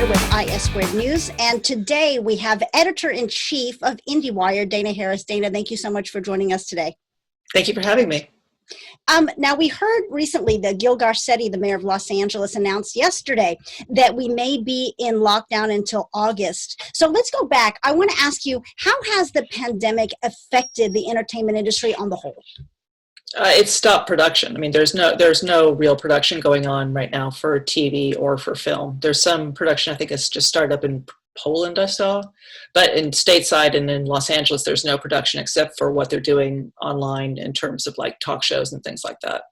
Bender with Issquared News, and today we have Editor-in-Chief of Indiewire, Dana Harris. Dana, thank you so much for joining us today. Thank you for having me. Now, we heard recently that Gil Garcetti, the mayor of Los Angeles, announced yesterday that we may be in lockdown until August. So let's go back. I want to ask you, how has the pandemic affected the entertainment industry on the whole? It's stopped production. I mean, there's no real production going on right now for TV or for film. There's some production, I think it's just started up in Poland, I saw. But in stateside and in Los Angeles, there's no production except for what they're doing online in terms of like talk shows and things like that.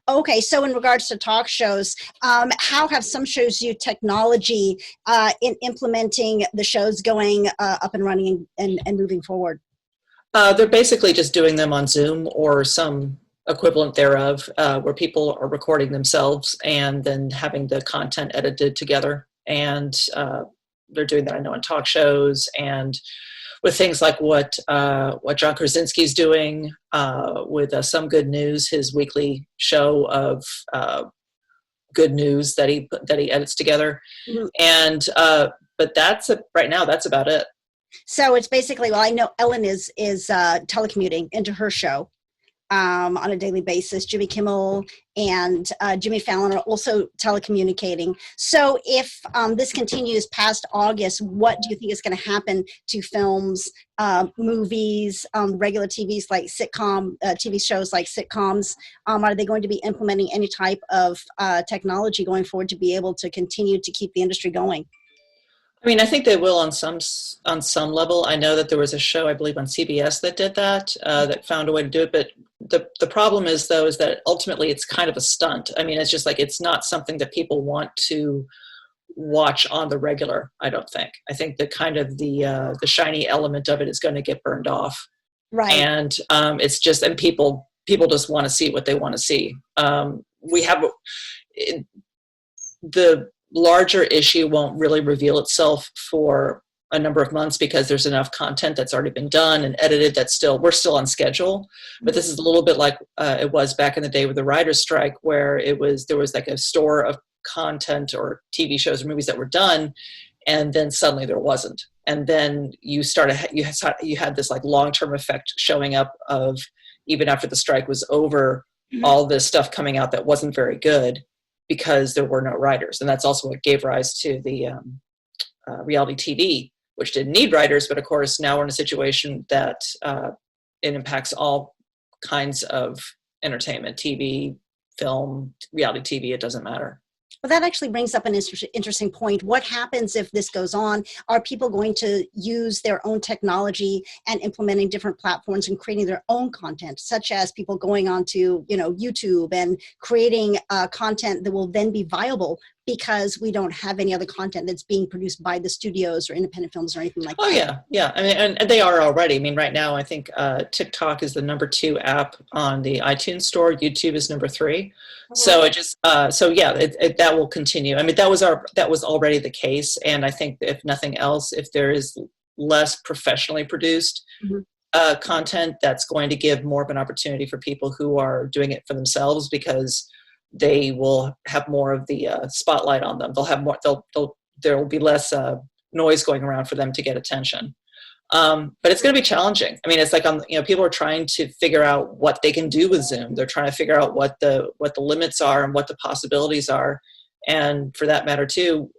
Okay, so in regards to talk shows, how have some shows used technology in implementing the shows going up and running and moving forward? They're basically just doing them on Zoom or some equivalent thereof, where people are recording themselves and then having the content edited together. And they're doing that, I know, on talk shows and with things like what John Krasinski's doing with Some Good News, his weekly show of good news that he edits together. Mm-hmm. And but right now that's about it. So it's basically, well, I know Ellen is telecommuting into her show on a daily basis. Jimmy Kimmel and Jimmy Fallon are also telecommunicating. So if this continues past August, what do you think is going to happen to films, movies, regular TVs like TV shows like sitcoms? Are they going to be implementing any type of technology going forward to be able to continue to keep the industry going? I mean, I think they will on some level. I know that there was a show, I believe, on CBS that did that, that found a way to do it. But the problem is, though, is that ultimately it's kind of a stunt. I mean, it's just like it's not something that people want to watch on the regular, I don't think. I think the kind of the shiny element of it is going to get burned off. Right. And it's just, and people just want to see what they want to see. We have the larger issue won't really reveal itself for a number of months because there's enough content that's already been done and edited we're still on schedule. But this is a little bit like it was back in the day with the writer's strike, where there was like a store of content or TV shows or movies that were done, and then suddenly there wasn't. And then you had this like long-term effect showing up of, even after the strike was over, mm-hmm. all this stuff coming out that wasn't very good, because there were no writers. And that's also what gave rise to the reality TV, which didn't need writers. But of course, now we're in a situation that it impacts all kinds of entertainment, TV, film, reality TV, it doesn't matter. Well, that actually brings up an interesting point. What happens if this goes on? Are people going to use their own technology and implementing different platforms and creating their own content, such as people going onto, YouTube and creating content that will then be viable because we don't have any other content that's being produced by the studios or independent films or anything like that? Oh, yeah. I mean, and they are already. I mean, right now, I think TikTok is the number 2 app on the iTunes store. YouTube is number 3. So it just, that will continue. I mean, that was already the case. And I think if nothing else, if there is less professionally produced mm-hmm. Content, that's going to give more of an opportunity for people who are doing it for themselves, because they will have more of the spotlight on them. They'll have more. There will be less noise going around for them to get attention. But it's going to be challenging. I mean, it's like people are trying to figure out what they can do with Zoom. They're trying to figure out what the limits are and what the possibilities are, and for that matter too,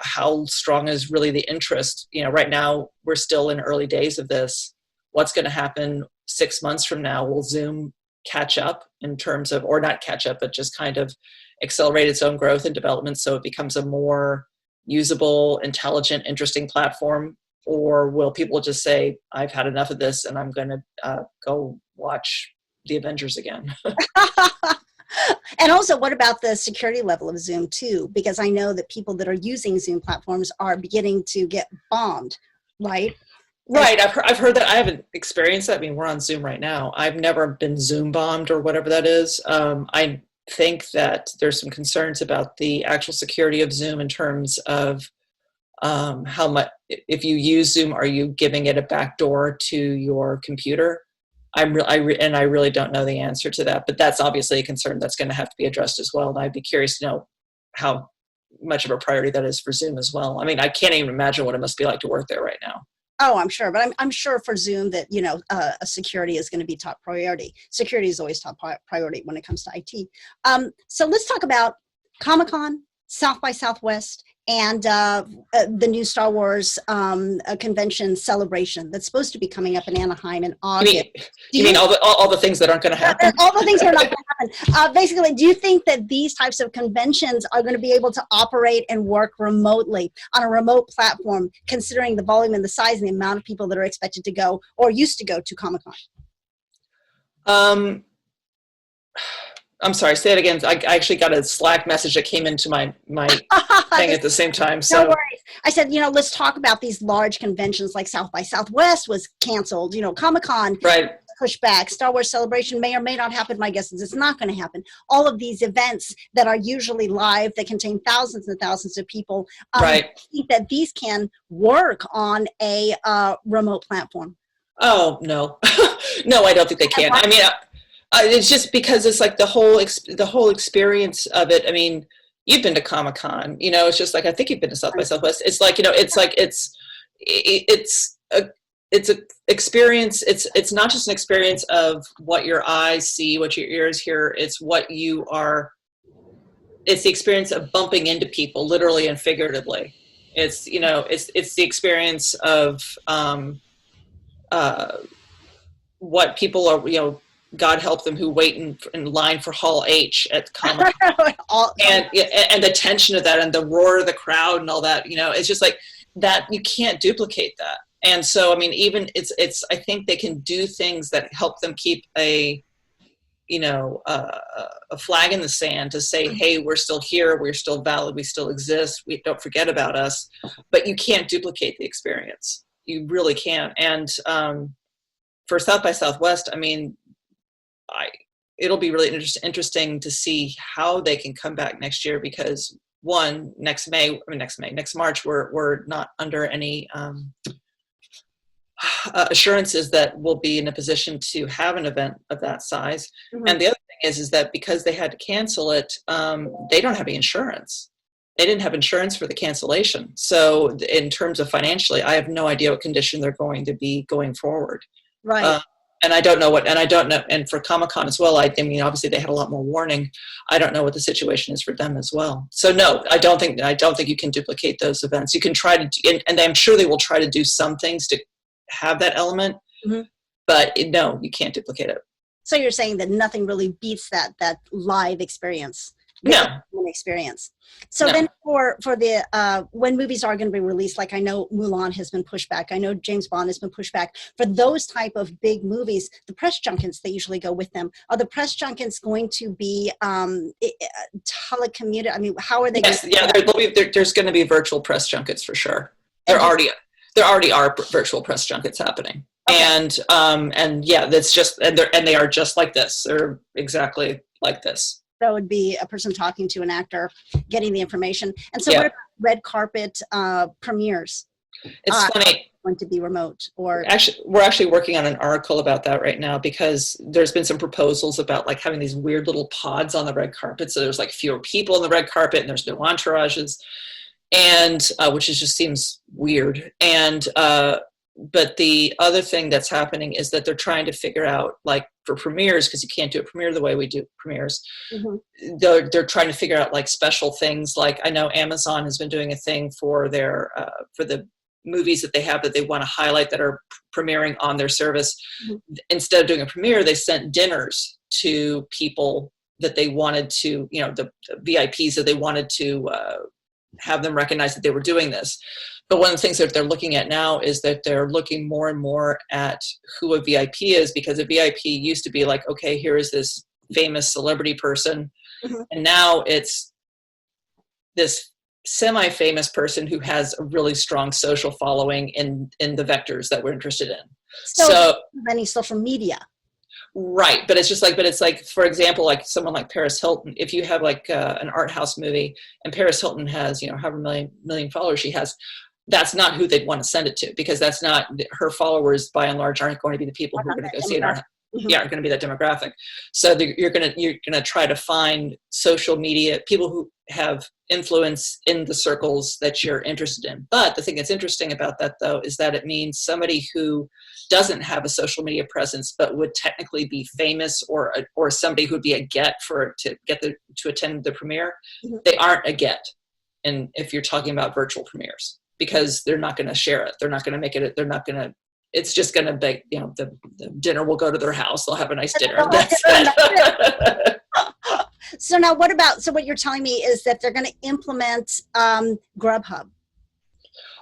how strong is really the interest. Right now we're still in early days of this. What's going to happen 6 months from now? Will Zoom catch up in terms of, or not catch up, but just kind of accelerate its own growth and development so it becomes a more usable, intelligent, interesting platform? Or will people just say, I've had enough of this and I'm going to go watch the Avengers again? And also, what about the security level of Zoom too? Because I know that people that are using Zoom platforms are beginning to get bombed, right? Right. I've heard that. I haven't experienced that. I mean, we're on Zoom right now. I've never been Zoom bombed or whatever that is. I think that there's some concerns about the actual security of Zoom in terms of how much, if you use Zoom, are you giving it a backdoor to your computer? I really don't know the answer to that, but that's obviously a concern that's going to have to be addressed as well. And I'd be curious to know how much of a priority that is for Zoom as well. I mean, I can't even imagine what it must be like to work there right now. Oh, I'm sure, but I'm sure for Zoom that, security is going to be top priority. Security is always top priority when it comes to IT. So let's talk about Comic-Con, South by Southwest, and the new Star Wars convention celebration that's supposed to be coming up in Anaheim in August. You mean all the things that aren't going to happen? All the things that are not going to happen. Basically, do you think that these types of conventions are going to be able to operate and work remotely on a remote platform, considering the volume and the size and the amount of people that are expected to go or used to go to Comic-Con? I'm sorry, say it again. I actually got a Slack message that came into my thing at the same time. So. No worries. I said, let's talk about these large conventions like South by Southwest was canceled. Comic-Con right. pushed back. Star Wars Celebration may or may not happen. My guess is it's not going to happen. All of these events that are usually live that contain thousands and thousands of people. Right. I think that these can work on a remote platform. Oh, no. No, I don't think they can. I mean, it's just because it's like the whole experience of it. I mean, you've been to Comic-Con, it's just like, I think you've been to South by Southwest. It's like, it's a experience. It's not just an experience of what your eyes see, what your ears hear. It's it's the experience of bumping into people, literally and figuratively. It's the experience of, what people are, God help them who wait in line for Hall H at Comic-Con. and the tension of that and the roar of the crowd and all that, it's just like that. You can't duplicate that. And so, I mean, even I think they can do things that help them keep a flag in the sand to say, hey, we're still here. We're still valid. We still exist. We don't forget about us, but you can't duplicate the experience. You really can't. And, for South by Southwest, I mean, it'll be really interesting to see how they can come back next year, because next March, we're not under any assurances that we'll be in a position to have an event of that size. Mm-hmm. And the other thing is that because they had to cancel it, they don't have any insurance. They didn't have insurance for the cancellation. So in terms of financially, I have no idea what condition they're going to be going forward. Right. And I don't know, and for Comic-Con as well, I mean, obviously they had a lot more warning. I don't know what the situation is for them as well. So no, I don't think you can duplicate those events. You can try to, and I'm sure they will try to do some things to have that element, mm-hmm. but no, you can't duplicate it. So you're saying that nothing really beats that live experience. No. Experience. So then for the when movies are going to be released, like I know Mulan has been pushed back, I know James Bond has been pushed back, for those type of big movies, the press junkets that usually go with them, are the press junkets going to be telecommuted? I mean, how are they? Yes, there's going to be virtual press junkets for sure. There already are virtual press junkets happening. Okay. And yeah, that's just, and they are just like this. They're exactly like this. That would be a person talking to an actor, getting the information. And so what about red carpet premieres? It's funny. Going to be remote, or we're actually working on an article about that right now, because there's been some proposals about like having these weird little pods on the red carpet. So there's like fewer people on the red carpet and there's no entourages, and which just seems weird. And but the other thing that's happening is that they're trying to figure out, like for premieres, because you can't do a premiere the way we do premieres, mm-hmm. they're trying to figure out like special things. Like I know Amazon has been doing a thing for their for the movies that they have that they want to highlight that are premiering on their service. Mm-hmm. Instead of doing a premiere, they sent dinners to people that they wanted to, the VIPs that they wanted to have them recognize that they were doing this. But one of the things that they're looking at now is that they're looking more and more at who a VIP is, because a VIP used to be like, okay, here is this famous celebrity person. Mm-hmm. And now it's this semi-famous person who has a really strong social following in the vectors that we're interested in. So any social media. Right. But it's like, for example, like someone like Paris Hilton, if you have like an art house movie and Paris Hilton has, however million followers she has, that's not who they'd want to send it to, because that's not, her followers by and large aren't going to be the people who are going to go see it. aren't going to be that demographic. So you're going to try to find social media people who have influence in the circles that you're interested in. But the thing that's interesting about that, though, is that it means somebody who doesn't have a social media presence but would technically be famous, or somebody who'd be a get to attend the premiere, they aren't a get. And if you're talking about virtual premieres, because they're not going to share it, they're not going to make it, they're not going to. It's just going to be, the dinner will go to their house. They'll have a nice dinner. That's it. So now so what you're telling me is that they're going to implement Grubhub.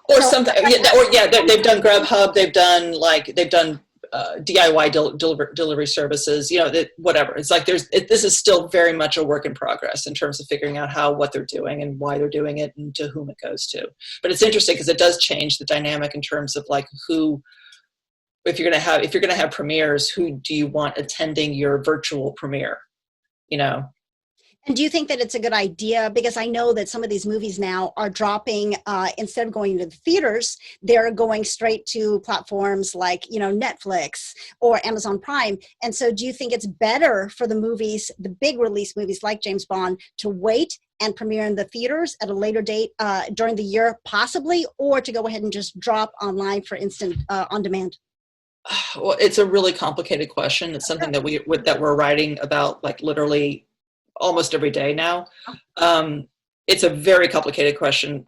Or something. They've done Grubhub. They've done DIY delivery services, whatever. It's like this is still very much a work in progress in terms of figuring out what they're doing and why they're doing it and to whom it goes to. But it's interesting because it does change the dynamic in terms of like who. If you're going to have premieres, who do you want attending your virtual premiere? And do you think that it's a good idea? Because I know that some of these movies now are dropping, instead of going to the theaters, they're going straight to platforms like, Netflix or Amazon Prime. And so do you think it's better for the movies, the big release movies like James Bond, to wait and premiere in the theaters at a later date during the year, possibly, or to go ahead and just drop online for instant on demand? Well, it's a really complicated question. It's something that we're writing about like literally almost every day now. It's a very complicated question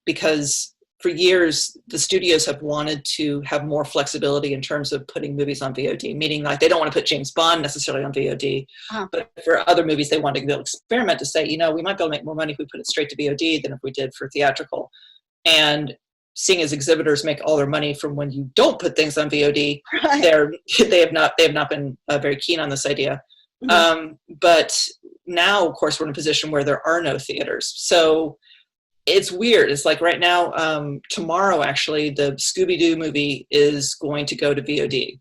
because for years the studios have wanted to have more flexibility in terms of putting movies on VOD, meaning like they don't want to put James Bond necessarily on VOD, but for other movies they want to be able to experiment to say, we might be able to make more money if we put it straight to VOD than if we did for theatrical. And seeing as exhibitors make all their money from when you don't put things on VOD, right. they have not been very keen on this idea. But now, of course, we're in a position where there are no theaters. So it's weird. It's like right now, tomorrow, actually, the Scooby-Doo movie is going to go to VOD.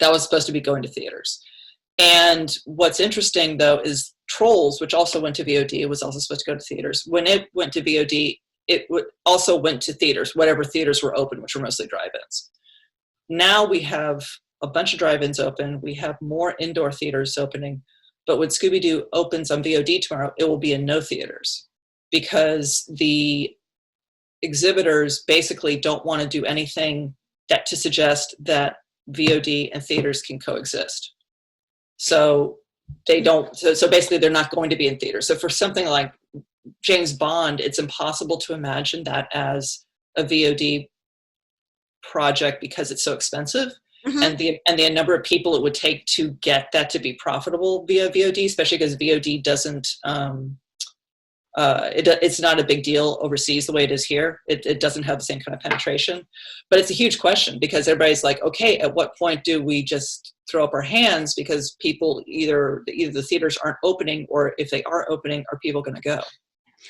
That was supposed to be going to theaters. And what's interesting, though, is Trolls, which also went to VOD, was also supposed to go to theaters. When it went to VOD, it also went to theaters, whatever theaters were open, which were mostly drive-ins. Now we have a bunch of drive-ins open. We have more indoor theaters opening. But when Scooby-Doo opens on VOD tomorrow, it will be in no theaters because the exhibitors basically don't want to do anything to suggest that VOD and theaters can coexist. So they don't. So basically, they're not going to be in theaters. So for something like James Bond, it's impossible to imagine that as a VOD project because it's so expensive, and the number of people it would take to get that to be profitable via VOD, especially because VOD doesn't it's not a big deal overseas the way it is here. It doesn't have the same kind of penetration, but it's a huge question because everybody's like, okay, at what point do we just throw up our hands because people either the theaters aren't opening, or if they are opening, are people going to go?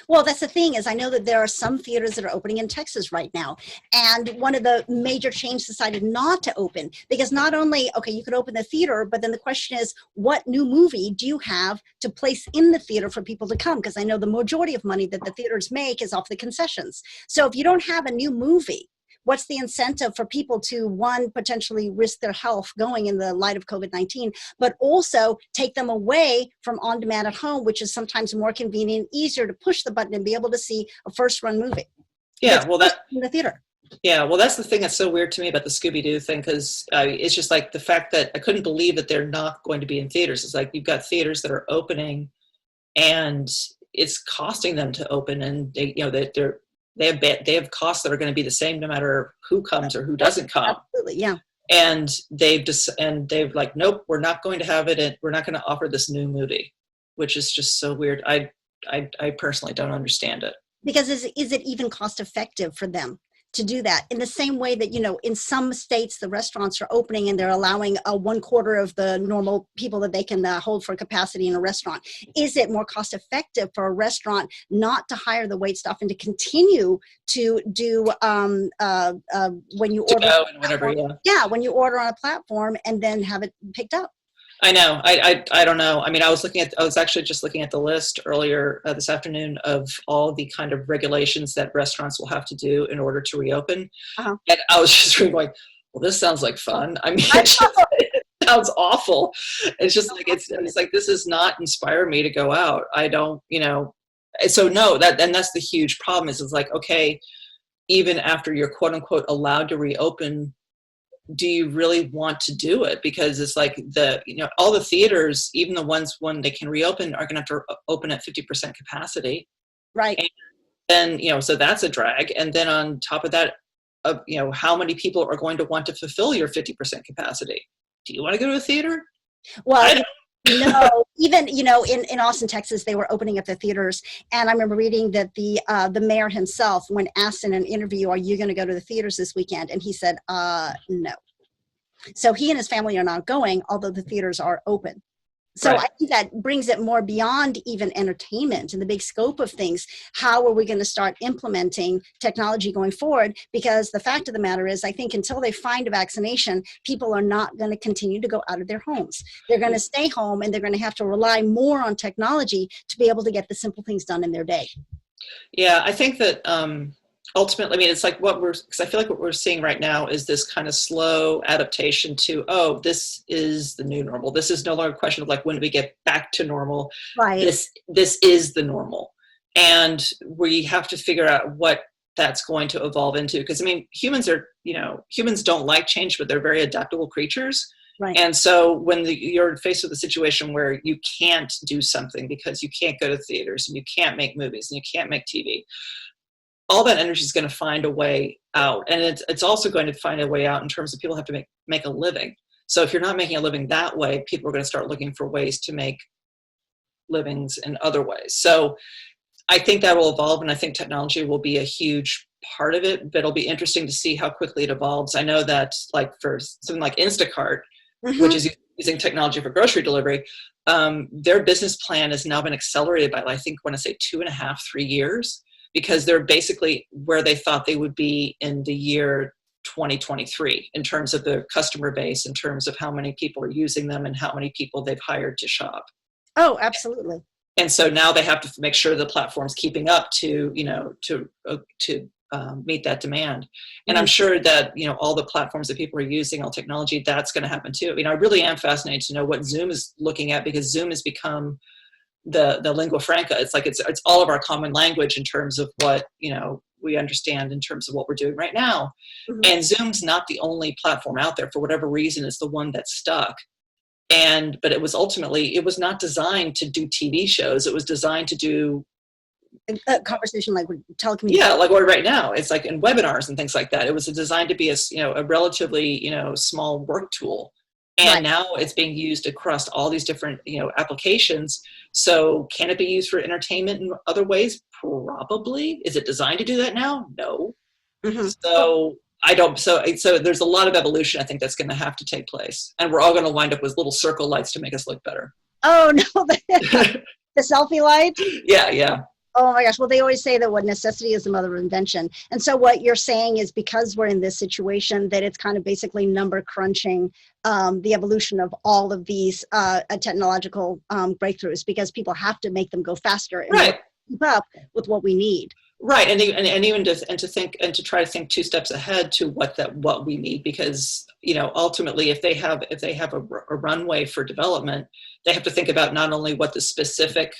Well, that's the thing is I know that there are some theaters that are opening in Texas right now. And one of the major chains decided not to open because not only, okay, you could open the theater, but then the question is, what new movie do you have to place in the theater for people to come? Because I know the majority of money that the theaters make is off the concessions. So if you don't have a new movie, what's the incentive for people to, one, potentially risk their health going in the light of COVID-19, but also take them away from on-demand at home, which is sometimes more convenient, easier to push the button and be able to see a first-run movie. Yeah, well, that in the theater. Yeah, well, that's the thing that's so weird to me about the Scooby-Doo thing, because it's just like the fact that I couldn't believe that they're not going to be in theaters. It's like you've got theaters that are opening, and it's costing them to open, and they have costs that are going to be the same no matter who comes or who doesn't come. Absolutely, yeah. And they've like, nope, we're not going to have it, and we're not going to offer this new movie, which is just so weird. I personally don't understand it. Because is it even cost effective for them to do that in the same way that, in some states, the restaurants are opening and they're allowing 1/4 of the normal people that they can hold for capacity in a restaurant? Is it more cost effective for a restaurant not to hire the wait staff and to continue to do when you order and whatever, when you order on a platform and then have it picked up? I know. I don't know. I mean, I was actually just looking at the list earlier this afternoon of all the kind of regulations that restaurants will have to do in order to reopen. And I was just really going, well, this sounds like fun. I mean, sounds awful. It's just like, it's like, this does not inspire me to go out. I don't, so no, that's the huge problem is it's like, okay, even after you're quote unquote allowed to reopen, do you really want to do it? Because it's like all the theaters, even the ones when they can reopen, are going to have to open at 50% capacity. Right. And then, so that's a drag. And then on top of that, how many people are going to want to fulfill your 50% capacity? Do you want to go to a theater? Well, no, even, in Austin, Texas, they were opening up the theaters. And I remember reading that the mayor himself, when asked in an interview, are you going to go to the theaters this weekend? And he said, no. So he and his family are not going, although the theaters are open. So Right. I think that brings it more beyond even entertainment and the big scope of things. How are we going to start implementing technology going forward? Because the fact of the matter is, I think until they find a vaccination, people are not going to continue to go out of their homes. They're going to stay home, and they're going to have to rely more on technology to be able to get the simple things done in their day. Yeah, I think that ultimately, I mean, it's like because I feel like what we're seeing right now is this kind of slow adaptation to, oh, this is the new normal. This is no longer a question of like, when do we get back to normal? Right. This is the normal. And we have to figure out what that's going to evolve into. Because I mean, humans don't like change, but they're very adaptable creatures. Right. And so when you're faced with a situation where you can't do something because you can't go to theaters and you can't make movies and you can't make TV, all that energy is going to find a way out. And it's also going to find a way out in terms of people have to make a living. So if you're not making a living that way, people are going to start looking for ways to make livings in other ways. So I think that will evolve, and I think technology will be a huge part of it, but it'll be interesting to see how quickly it evolves. I know that like for something like Instacart, which is using technology for grocery delivery, their business plan has now been accelerated by, I think, I want to say 2.5, 3 years, because they're basically where they thought they would be in the year 2023 in terms of the customer base, in terms of how many people are using them and how many people they've hired to shop. Oh, absolutely. And so now they have to make sure the platform's keeping up to meet that demand. And I'm sure that, all the platforms that people are using, all technology, that's going to happen too. I mean, I really am fascinated to know what Zoom is looking at, because Zoom has become the lingua franca. It's like it's all of our common language in terms of what we understand in terms of what we're doing right now. And Zoom's not the only platform out there. For whatever reason, it's the one that's stuck. But it was not designed to do TV shows. It was designed to do a conversation like with telecommunications. Yeah, like right now, it's like in webinars and things like that. It was designed to be a relatively small work tool. And now it's being used across all these different, applications. So can it be used for entertainment in other ways? Probably. Is it designed to do that now? No. So I don't. So there's a lot of evolution, I think, that's going to have to take place. And we're all going to wind up with little circle lights to make us look better. Oh, no. The selfie light? Yeah. Oh my gosh. Well, they always say that what necessity is the mother of invention. And so what you're saying is, because we're in this situation, that it's kind of basically number crunching the evolution of all of these technological breakthroughs, because people have to make them go faster and keep up with what we need. Right. And even to try to think 2 steps ahead to what we need, because ultimately if they have a runway for development, they have to think about not only what the specific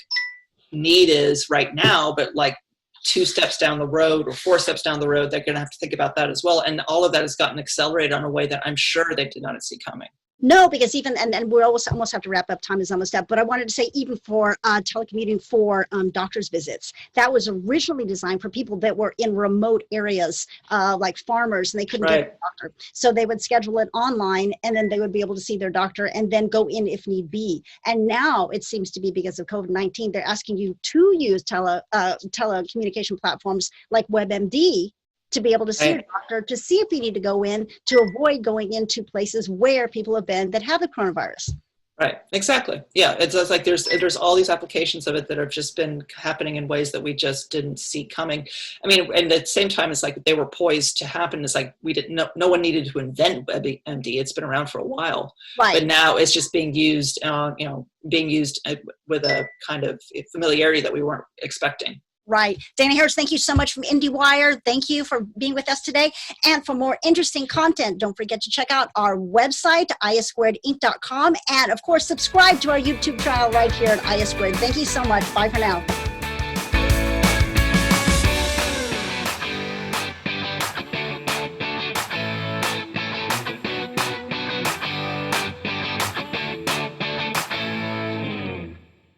need is right now, but like 2 steps down the road or 4 steps down the road, they're going to have to think about that as well. And all of that has gotten accelerated in a way that I'm sure they did not see coming. No, because even, and we're almost have to wrap up, time is almost up, but I wanted to say, even for telecommuting for doctor's visits, that was originally designed for people that were in remote areas, like farmers, and they couldn't get a doctor. So they would schedule it online, and then they would be able to see their doctor and then go in if need be. And now it seems to be, because of COVID-19, they're asking you to use telecommunication platforms like WebMD to be able to see your doctor, to see if you need to go in, to avoid going into places where people have been that have the coronavirus. Right, exactly. Yeah, it's like there's all these applications of it that have just been happening in ways that we just didn't see coming. I mean, and at the same time, it's like they were poised to happen. It's like we didn't know, no one needed to invent WebMD. It's been around for a while, but now it's just being used, with a kind of familiarity that we weren't expecting. Right. Dana Harris, thank you so much from Indiewire. Thank you for being with us today. And for more interesting content, don't forget to check out our website, isquaredinc.com. And of course, subscribe to our YouTube channel right here at Issquared. Thank you so much. Bye for now.